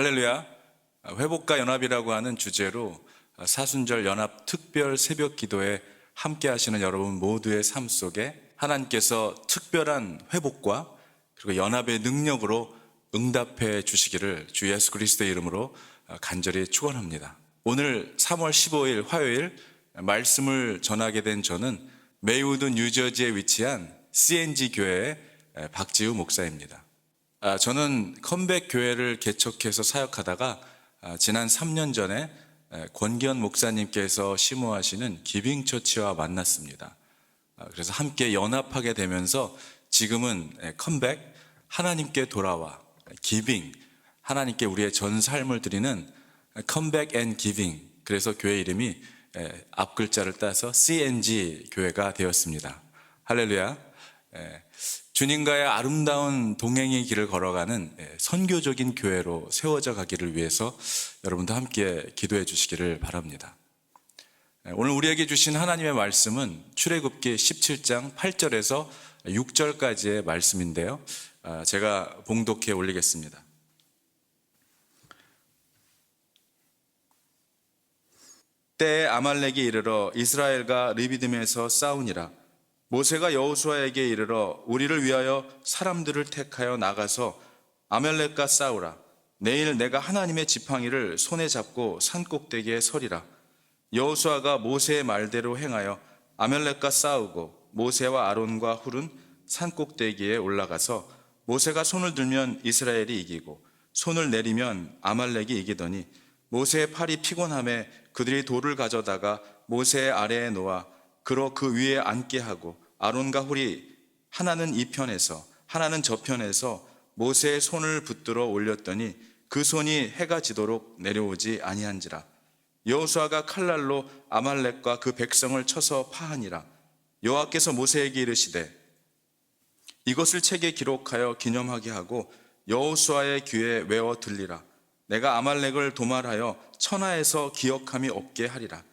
할렐루야. 회복과 연합이라고 하는 주제로 사순절 연합 특별 새벽 기도에 함께 하시는 여러분 모두의 삶 속에 하나님께서 특별한 회복과 그리고 연합의 능력으로 응답해 주시기를 주 예수 그리스도의 이름으로 간절히 축원합니다. 오늘 3월 15일 화요일 말씀을 전하게 된 저는 메이우드 뉴저지에 위치한 CNG 교회의 박지우 목사입니다. 저는 컴백 교회를 개척해서 사역하다가 지난 3년 전에 권기현 목사님께서 심호하시는 기빙처치와 만났습니다. 그래서 함께 연합하게 되면서 지금은 컴백, 하나님께 돌아와, 기빙, 하나님께 우리의 전 삶을 드리는 컴백 앤 기빙, 그래서 교회 이름이 앞 글자를 따서 CNG 교회가 되었습니다. 할렐루야. 주님과의 아름다운 동행의 길을 걸어가는 선교적인 교회로 세워져 가기를 위해서 여러분도 함께 기도해 주시기를 바랍니다. 오늘 우리에게 주신 하나님의 말씀은 출애굽기 17장 8절에서 6절까지의 말씀인데요. 제가 봉독해 올리겠습니다. 때에 아말렉이 이르러 이스라엘과 르비딤에서 싸우니라. 모세가 여호수아에게 이르러 우리를 위하여 사람들을 택하여 나가서 아말렉과 싸우라. 내일 내가 하나님의 지팡이를 손에 잡고 산꼭대기에 서리라. 여호수아가 모세의 말대로 행하여 아말렉과 싸우고 모세와 아론과 훌은 산꼭대기에 올라가서 모세가 손을 들면 이스라엘이 이기고 손을 내리면 아말렉이 이기더니 모세의 팔이 피곤함에 그들이 돌을 가져다가 모세의 아래에 놓아 그로 그 위에 앉게 하고 아론과 훌이 하나는 이 편에서 하나는 저 편에서 모세의 손을 붙들어 올렸더니 그 손이 해가 지도록 내려오지 아니한지라. 여호수아가 칼날로 아말렉과 그 백성을 쳐서 파하니라. 여호와께서 모세에게 이르시되 이것을 책에 기록하여 기념하게 하고 여호수아의 귀에 외워 들리라. 내가 아말렉을 도말하여 천하에서 기억함이 없게 하리라.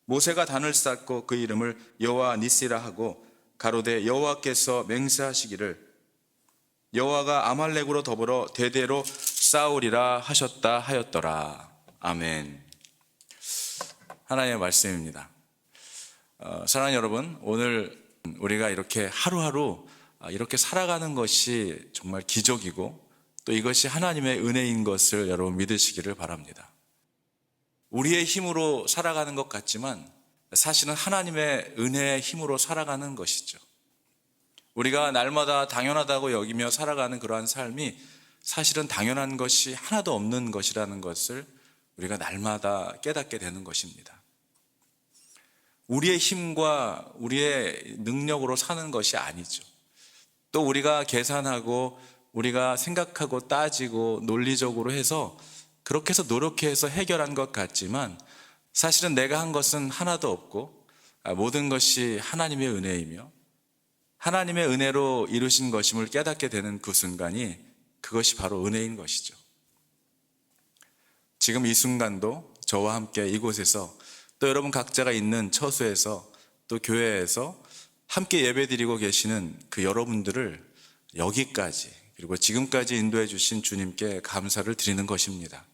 모세가 단을 쌓고 그 이름을 여호와 니시라 하고 가로되 여호와께서 맹세하시기를 여호와가 아말렉으로 더불어 대대로 싸우리라 하셨다 하였더라. 아멘. 하나님의 말씀입니다. 사랑하는 여러분, 오늘 우리가 이렇게 하루하루 이렇게 살아가는 것이 정말 기적이고 또 이것이 하나님의 은혜인 것을 여러분 믿으시기를 바랍니다. 우리의 힘으로 살아가는 것 같지만 사실은 하나님의 은혜의 힘으로 살아가는 것이죠. 우리가 날마다 당연하다고 여기며 살아가는 그러한 삶이 사실은 당연한 것이 하나도 없는 것이라는 것을 우리가 날마다 깨닫게 되는 것입니다. 우리의 힘과 우리의 능력으로 사는 것이 아니죠. 또 우리가 계산하고 우리가 생각하고 따지고 논리적으로 해서 그렇게 해서 노력해서 해결한 것 같지만 사실은 내가 한 것은 하나도 없고 모든 것이 하나님의 은혜이며 하나님의 은혜로 이루신 것임을 깨닫게 되는 그 순간이 그것이 바로 은혜인 것이죠. 지금 이 순간도 저와 함께 이곳에서 또 여러분 각자가 있는 처소에서 또 교회에서 함께 예배드리고 계시는 그 여러분들을 여기까지 그리고 지금까지 인도해 주신 주님께 감사를 드리는 것입니다.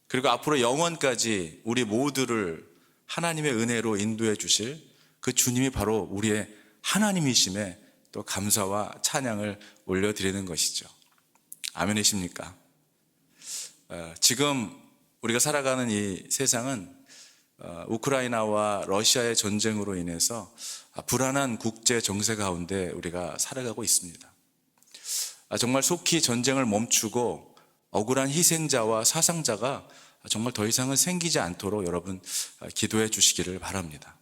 그리고 앞으로 영원까지 우리 모두를 하나님의 은혜로 인도해 주실 그 주님이 바로 우리의 하나님이심에 또 감사와 찬양을 올려드리는 것이죠. 아멘이십니까? 지금 우리가 살아가는 이 세상은 우크라이나와 러시아의 전쟁으로 인해서 불안한 국제 정세 가운데 우리가 살아가고 있습니다. 정말 속히 전쟁을 멈추고 억울한 희생자와 사상자가 정말 더 이상은 생기지 않도록 여러분 기도해 주시기를 바랍니다.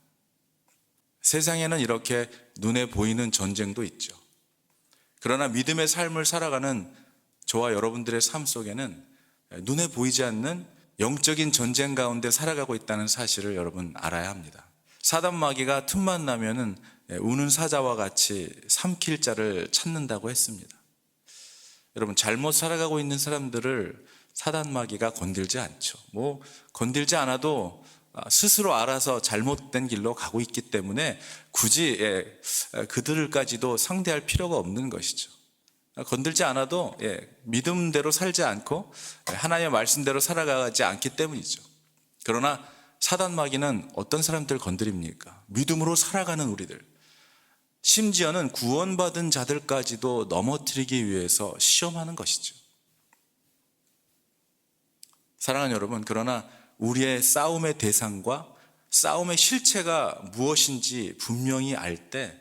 세상에는 이렇게 눈에 보이는 전쟁도 있죠. 그러나 믿음의 삶을 살아가는 저와 여러분들의 삶 속에는 눈에 보이지 않는 영적인 전쟁 가운데 살아가고 있다는 사실을 여러분 알아야 합니다. 사단 마귀가 틈만 나면은 우는 사자와 같이 삼킬 자를 찾는다고 했습니다. 여러분 잘못 살아가고 있는 사람들을 사단 마귀가 건들지 않죠. 건들지 않아도 스스로 알아서 잘못된 길로 가고 있기 때문에 굳이 그들까지도 상대할 필요가 없는 것이죠. 건들지 않아도 믿음대로 살지 않고 하나님의 말씀대로 살아가지 않기 때문이죠. 그러나 사단 마귀는 어떤 사람들 건드립니까? 믿음으로 살아가는 우리들, 심지어는 구원받은 자들까지도 넘어뜨리기 위해서 시험하는 것이죠. 사랑하는 여러분, 그러나 우리의 싸움의 대상과 싸움의 실체가 무엇인지 분명히 알 때,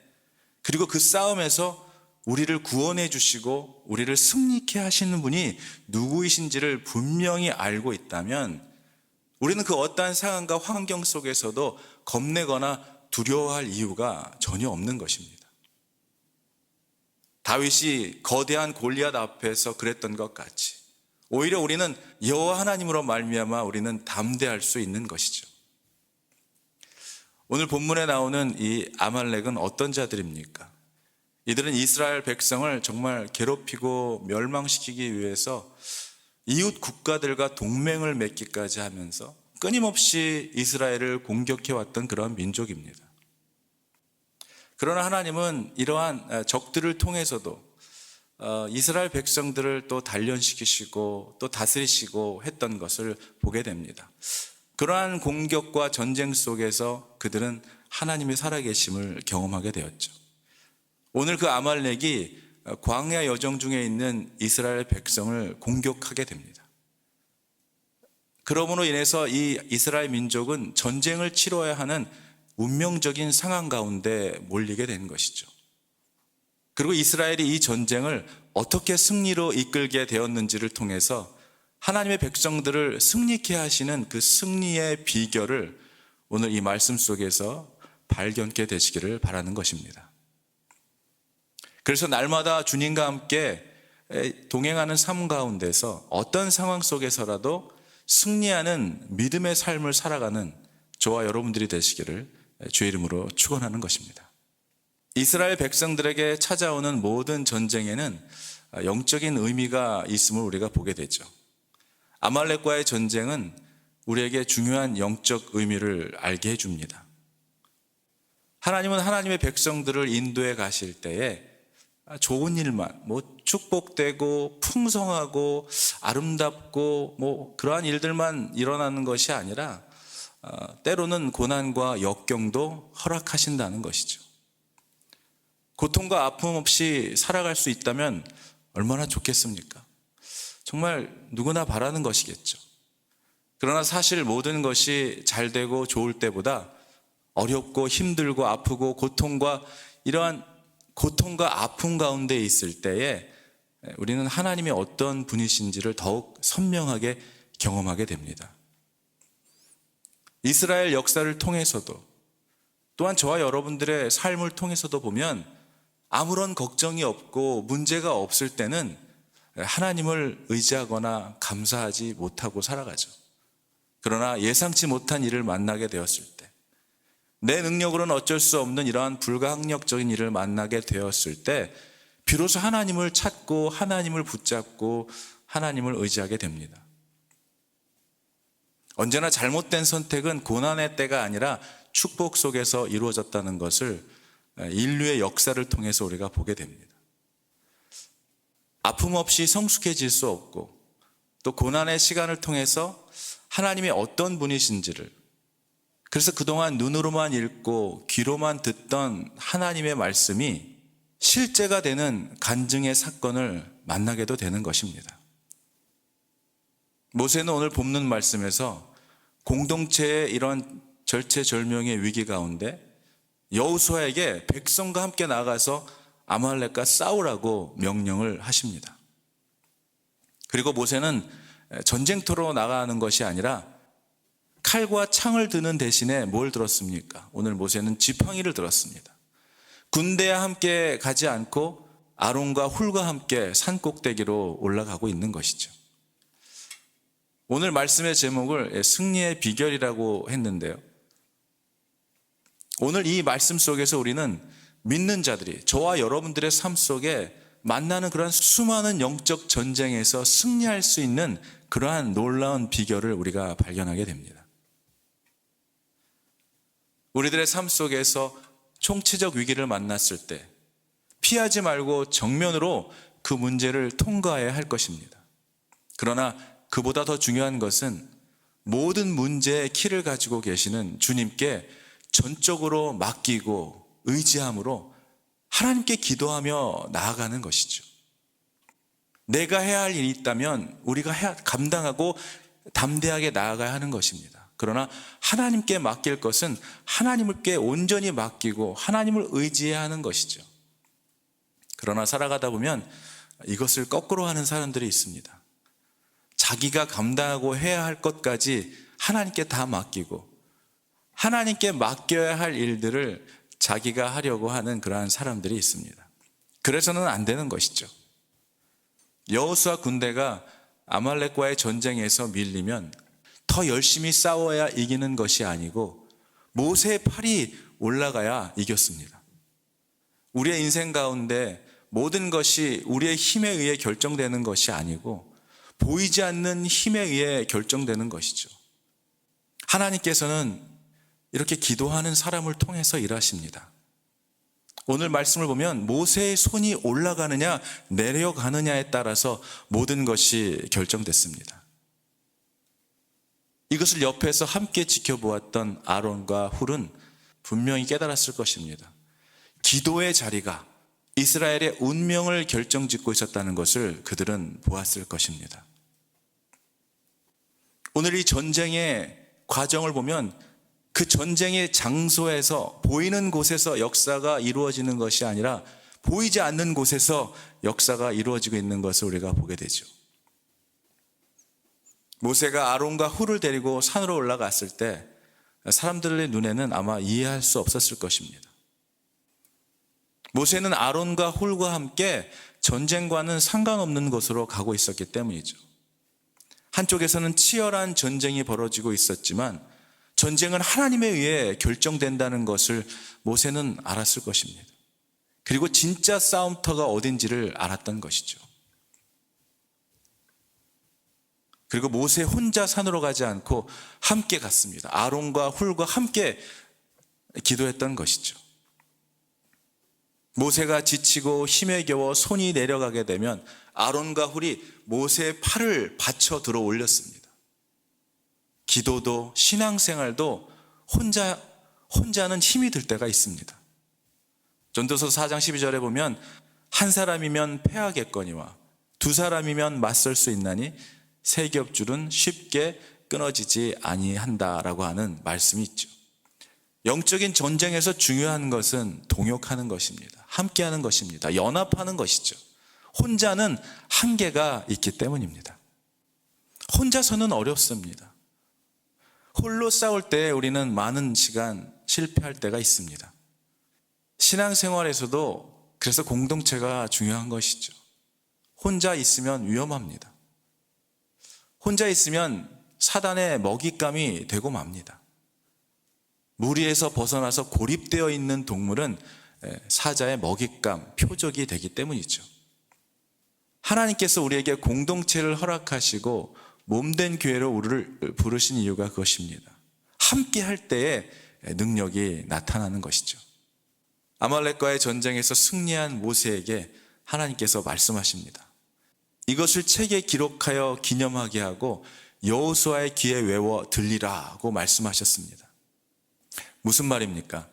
그리고 그 싸움에서 우리를 구원해 주시고 우리를 승리케 하시는 분이 누구이신지를 분명히 알고 있다면 우리는 그 어떠한 상황과 환경 속에서도 겁내거나 두려워할 이유가 전혀 없는 것입니다. 다윗이 거대한 골리앗 앞에서 그랬던 것 같이 오히려 우리는 여호와 하나님으로 말미암아 우리는 담대할 수 있는 것이죠. 오늘 본문에 나오는 이 아말렉은 어떤 자들입니까? 이들은 이스라엘 백성을 정말 괴롭히고 멸망시키기 위해서 이웃 국가들과 동맹을 맺기까지 하면서 끊임없이 이스라엘을 공격해왔던 그런 민족입니다. 그러나 하나님은 이러한 적들을 통해서도 이스라엘 백성들을 또 단련시키시고 또 다스리시고 했던 것을 보게 됩니다. 그러한 공격과 전쟁 속에서 그들은 하나님의 살아계심을 경험하게 되었죠. 오늘 그 아말렉이 광야 여정 중에 있는 이스라엘 백성을 공격하게 됩니다. 그러므로 인해서 이 이스라엘 민족은 전쟁을 치러야 하는 운명적인 상황 가운데 몰리게 된 것이죠. 그리고 이스라엘이 이 전쟁을 어떻게 승리로 이끌게 되었는지를 통해서 하나님의 백성들을 승리케 하시는 그 승리의 비결을 오늘 이 말씀 속에서 발견케 되시기를 바라는 것입니다. 그래서 날마다 주님과 함께 동행하는 삶 가운데서 어떤 상황 속에서라도 승리하는 믿음의 삶을 살아가는 저와 여러분들이 되시기를 주의 이름으로 축원하는 것입니다. 이스라엘 백성들에게 찾아오는 모든 전쟁에는 영적인 의미가 있음을 우리가 보게 되죠. 아말렉과의 전쟁은 우리에게 중요한 영적 의미를 알게 해줍니다. 하나님은 하나님의 백성들을 인도해 가실 때에 좋은 일만, 축복되고 풍성하고 아름답고 그러한 일들만 일어나는 것이 아니라 때로는 고난과 역경도 허락하신다는 것이죠. 고통과 아픔 없이 살아갈 수 있다면 얼마나 좋겠습니까? 정말 누구나 바라는 것이겠죠. 그러나 사실 모든 것이 잘 되고 좋을 때보다 어렵고 힘들고 아프고 이러한 고통과 아픔 가운데 있을 때에 우리는 하나님이 어떤 분이신지를 더욱 선명하게 경험하게 됩니다. 이스라엘 역사를 통해서도 또한 저와 여러분들의 삶을 통해서도 보면 아무런 걱정이 없고 문제가 없을 때는 하나님을 의지하거나 감사하지 못하고 살아가죠. 그러나 예상치 못한 일을 만나게 되었을 때, 내 능력으로는 어쩔 수 없는 이러한 불가항력적인 일을 만나게 되었을 때 비로소 하나님을 찾고 하나님을 붙잡고 하나님을 의지하게 됩니다. 언제나 잘못된 선택은 고난의 때가 아니라 축복 속에서 이루어졌다는 것을 인류의 역사를 통해서 우리가 보게 됩니다. 아픔 없이 성숙해질 수 없고 또 고난의 시간을 통해서 하나님이 어떤 분이신지를, 그래서 그동안 눈으로만 읽고 귀로만 듣던 하나님의 말씀이 실제가 되는 간증의 사건을 만나게도 되는 것입니다. 모세는 오늘 본문 말씀에서 공동체의 이런 절체절명의 위기 가운데 여호수아에게 백성과 함께 나가서 아말렉과 싸우라고 명령을 하십니다. 그리고 모세는 전쟁터로 나가는 것이 아니라 칼과 창을 드는 대신에 뭘 들었습니까? 오늘 모세는 지팡이를 들었습니다. 군대와 함께 가지 않고 아론과 훌과 함께 산 꼭대기로 올라가고 있는 것이죠. 오늘 말씀의 제목을 승리의 비결이라고 했는데요. 오늘 이 말씀 속에서 우리는 믿는 자들이 저와 여러분들의 삶 속에 만나는 그러한 수많은 영적 전쟁에서 승리할 수 있는 그러한 놀라운 비결을 우리가 발견하게 됩니다. 우리들의 삶 속에서 총체적 위기를 만났을 때 피하지 말고 정면으로 그 문제를 통과해야 할 것입니다. 그러나 그보다 더 중요한 것은 모든 문제의 키를 가지고 계시는 주님께 전적으로 맡기고 의지함으로 하나님께 기도하며 나아가는 것이죠. 내가 해야 할 일이 있다면 우리가 감당하고 담대하게 나아가야 하는 것입니다. 그러나 하나님께 맡길 것은 하나님께 온전히 맡기고 하나님을 의지해야 하는 것이죠. 그러나 살아가다 보면 이것을 거꾸로 하는 사람들이 있습니다. 자기가 감당하고 해야 할 것까지 하나님께 다 맡기고 하나님께 맡겨야 할 일들을 자기가 하려고 하는 그러한 사람들이 있습니다. 그래서는 안 되는 것이죠. 여호수아 군대가 아말렉과의 전쟁에서 밀리면 더 열심히 싸워야 이기는 것이 아니고 모세의 팔이 올라가야 이겼습니다. 우리의 인생 가운데 모든 것이 우리의 힘에 의해 결정되는 것이 아니고 보이지 않는 힘에 의해 결정되는 것이죠. 하나님께서는 이렇게 기도하는 사람을 통해서 일하십니다. 오늘 말씀을 보면 모세의 손이 올라가느냐 내려가느냐에 따라서 모든 것이 결정됐습니다. 이것을 옆에서 함께 지켜보았던 아론과 훌은 분명히 깨달았을 것입니다. 기도의 자리가 이스라엘의 운명을 결정짓고 있었다는 것을 그들은 보았을 것입니다. 오늘 이 전쟁의 과정을 보면 그 전쟁의 장소에서 보이는 곳에서 역사가 이루어지는 것이 아니라 보이지 않는 곳에서 역사가 이루어지고 있는 것을 우리가 보게 되죠. 모세가 아론과 훌을 데리고 산으로 올라갔을 때 사람들의 눈에는 아마 이해할 수 없었을 것입니다. 모세는 아론과 훌과 함께 전쟁과는 상관없는 곳으로 가고 있었기 때문이죠. 한쪽에서는 치열한 전쟁이 벌어지고 있었지만 전쟁은 하나님에 의해 결정된다는 것을 모세는 알았을 것입니다. 그리고 진짜 싸움터가 어딘지를 알았던 것이죠. 그리고 모세 혼자 산으로 가지 않고 함께 갔습니다. 아론과 훌과 함께 기도했던 것이죠. 모세가 지치고 힘에 겨워 손이 내려가게 되면 아론과 훌이 모세의 팔을 받쳐 들어 올렸습니다. 기도도 신앙생활도 혼자는 힘이 들 때가 있습니다. 전도서 4장 12절에 보면 한 사람이면 패하겠거니와 두 사람이면 맞설 수 있나니 세 겹줄은 쉽게 끊어지지 아니한다라고 하는 말씀이 있죠. 영적인 전쟁에서 중요한 것은 동역하는 것입니다. 함께하는 것입니다. 연합하는 것이죠. 혼자는 한계가 있기 때문입니다. 혼자서는 어렵습니다. 홀로 싸울 때 우리는 많은 시간 실패할 때가 있습니다. 신앙생활에서도 그래서 공동체가 중요한 것이죠. 혼자 있으면 위험합니다. 혼자 있으면 사단의 먹잇감이 되고 맙니다. 무리에서 벗어나서 고립되어 있는 동물은 사자의 먹잇감, 표적이 되기 때문이죠. 하나님께서 우리에게 공동체를 허락하시고 몸된 교회로 우리를 부르신 이유가 그것입니다. 함께 할 때에 능력이 나타나는 것이죠. 아말렉과의 전쟁에서 승리한 모세에게 하나님께서 말씀하십니다. 이것을 책에 기록하여 기념하게 하고 여호수아의 귀에 외워 들리라고 말씀하셨습니다. 무슨 말입니까?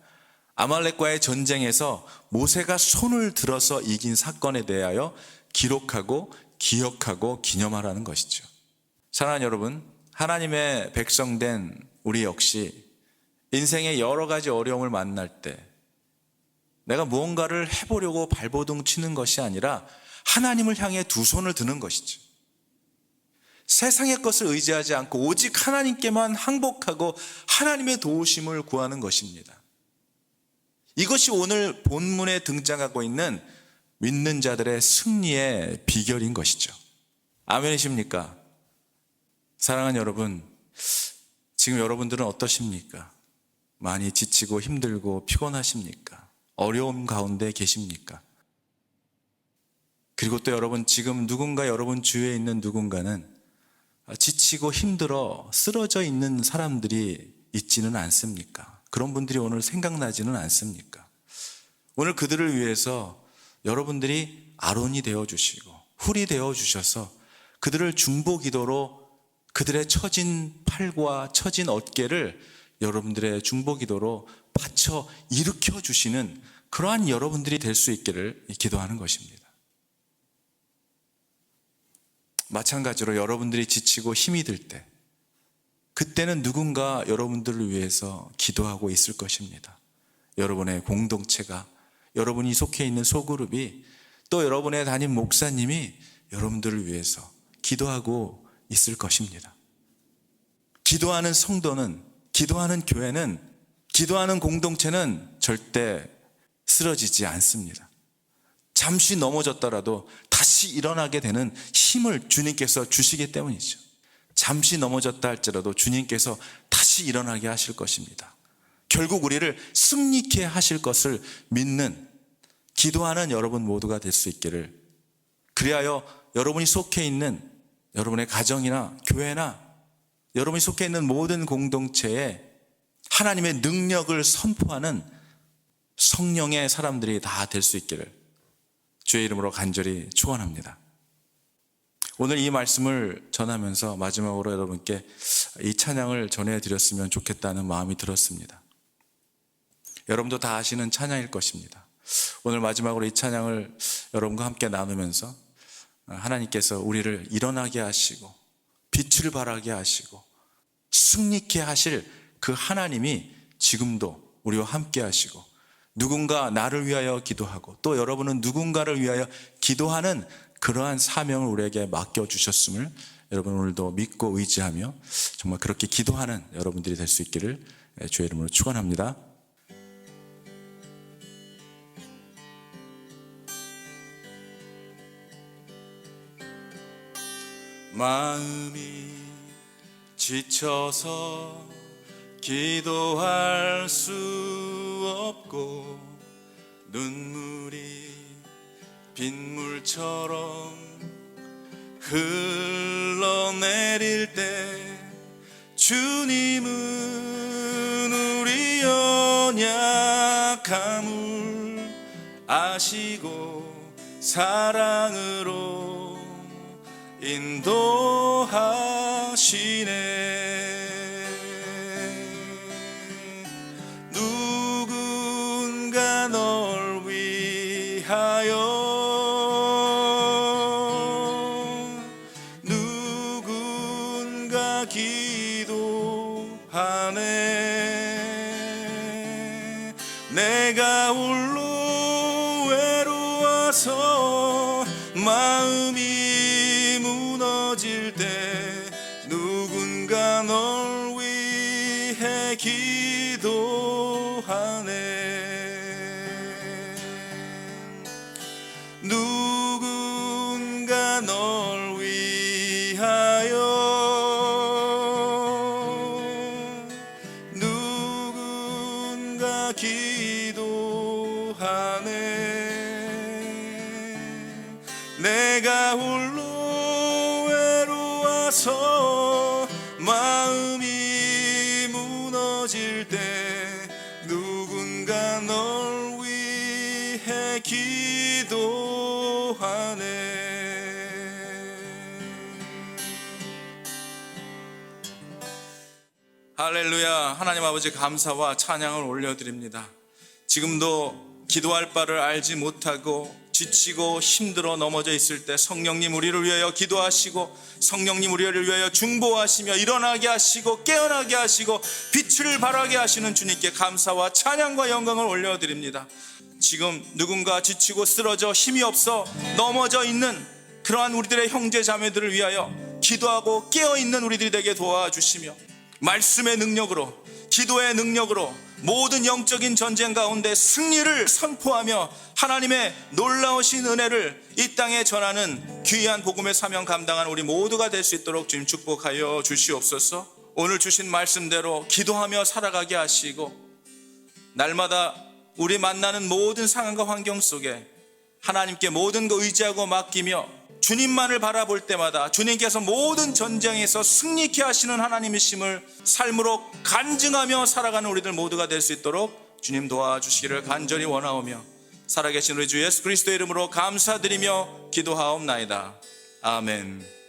아말렉과의 전쟁에서 모세가 손을 들어서 이긴 사건에 대하여 기록하고 기억하고 기념하라는 것이죠. 사랑하는 여러분, 하나님의 백성된 우리 역시 인생의 여러 가지 어려움을 만날 때 내가 무언가를 해보려고 발버둥 치는 것이 아니라 하나님을 향해 두 손을 드는 것이죠. 세상의 것을 의지하지 않고 오직 하나님께만 항복하고 하나님의 도우심을 구하는 것입니다. 이것이 오늘 본문에 등장하고 있는 믿는 자들의 승리의 비결인 것이죠. 아멘이십니까? 사랑하는 여러분, 지금 여러분들은 어떠십니까? 많이 지치고 힘들고 피곤하십니까? 어려움 가운데 계십니까? 그리고 또 여러분, 지금 누군가 여러분 주위에 있는 누군가는 지치고 힘들어 쓰러져 있는 사람들이 있지는 않습니까? 그런 분들이 오늘 생각나지는 않습니까? 오늘 그들을 위해서 여러분들이 아론이 되어주시고 훌이 되어주셔서 그들을 중보기도로 그들의 처진 팔과 처진 어깨를 여러분들의 중보기도로 받쳐 일으켜 주시는 그러한 여러분들이 될 수 있기를 기도하는 것입니다. 마찬가지로 여러분들이 지치고 힘이 들 때, 그때는 누군가 여러분들을 위해서 기도하고 있을 것입니다. 여러분의 공동체가, 여러분이 속해 있는 소그룹이, 또 여러분의 담임 목사님이 여러분들을 위해서 기도하고 있을 것입니다. 기도하는 성도는, 기도하는 교회는, 기도하는 공동체는 절대 쓰러지지 않습니다. 잠시 넘어졌더라도 다시 일어나게 되는 힘을 주님께서 주시기 때문이죠. 잠시 넘어졌다 할지라도 주님께서 다시 일어나게 하실 것입니다. 결국 우리를 승리케 하실 것을 믿는 기도하는 여러분 모두가 될 수 있기를, 그리하여 여러분이 속해 있는 여러분의 가정이나 교회나 여러분이 속해 있는 모든 공동체에 하나님의 능력을 선포하는 성령의 사람들이 다 될 수 있기를 주의 이름으로 간절히 축원합니다. 오늘 이 말씀을 전하면서 마지막으로 여러분께 이 찬양을 전해드렸으면 좋겠다는 마음이 들었습니다. 여러분도 다 아시는 찬양일 것입니다. 오늘 마지막으로 이 찬양을 여러분과 함께 나누면서 하나님께서 우리를 일어나게 하시고 빛을 발하게 하시고 승리케 하실 그 하나님이 지금도 우리와 함께 하시고, 누군가 나를 위하여 기도하고 또 여러분은 누군가를 위하여 기도하는 그러한 사명을 우리에게 맡겨주셨음을 여러분 오늘도 믿고 의지하며 정말 그렇게 기도하는 여러분들이 될 수 있기를 주의 이름으로 축원합니다. 마음이 지쳐서 기도할 수 없고 눈물이 빗물처럼 흘러내릴 때 주님은 우리 연약함을 아시고 사랑으로 인도하시네. 누군가 널 위하여, 누군가 기도하네. 내가 홀로 외로워서 마음이 무너질 때 누군가 널 위해 기도하네. 누군가 널 위하여, 누군가 기도하네. 내가 홀로 외로워서 마음이 무너질 때 누군가 널 위해 기도하네. 할렐루야. 하나님 아버지 감사와 찬양을 올려드립니다. 지금도 기도할 바를 알지 못하고 지치고 힘들어 넘어져 있을 때 성령님 우리를 위하여 기도하시고, 성령님 우리를 위하여 중보하시며 일어나게 하시고 깨어나게 하시고 빛을 발하게 하시는 주님께 감사와 찬양과 영광을 올려드립니다. 지금 누군가 지치고 쓰러져 힘이 없어 넘어져 있는 그러한 우리들의 형제 자매들을 위하여 기도하고 깨어있는 우리들이 되게 도와주시며, 말씀의 능력으로, 기도의 능력으로 모든 영적인 전쟁 가운데 승리를 선포하며 하나님의 놀라우신 은혜를 이 땅에 전하는 귀한 복음의 사명 감당한 우리 모두가 될 수 있도록 주님 축복하여 주시옵소서. 오늘 주신 말씀대로 기도하며 살아가게 하시고, 날마다 우리 만나는 모든 상황과 환경 속에 하나님께 모든 거 의지하고 맡기며 주님만을 바라볼 때마다 주님께서 모든 전쟁에서 승리케 하시는 하나님이심을 삶으로 간증하며 살아가는 우리들 모두가 될 수 있도록 주님 도와주시기를 간절히 원하오며, 살아계신 우리 주 예수 그리스도의 이름으로 감사드리며 기도하옵나이다. 아멘.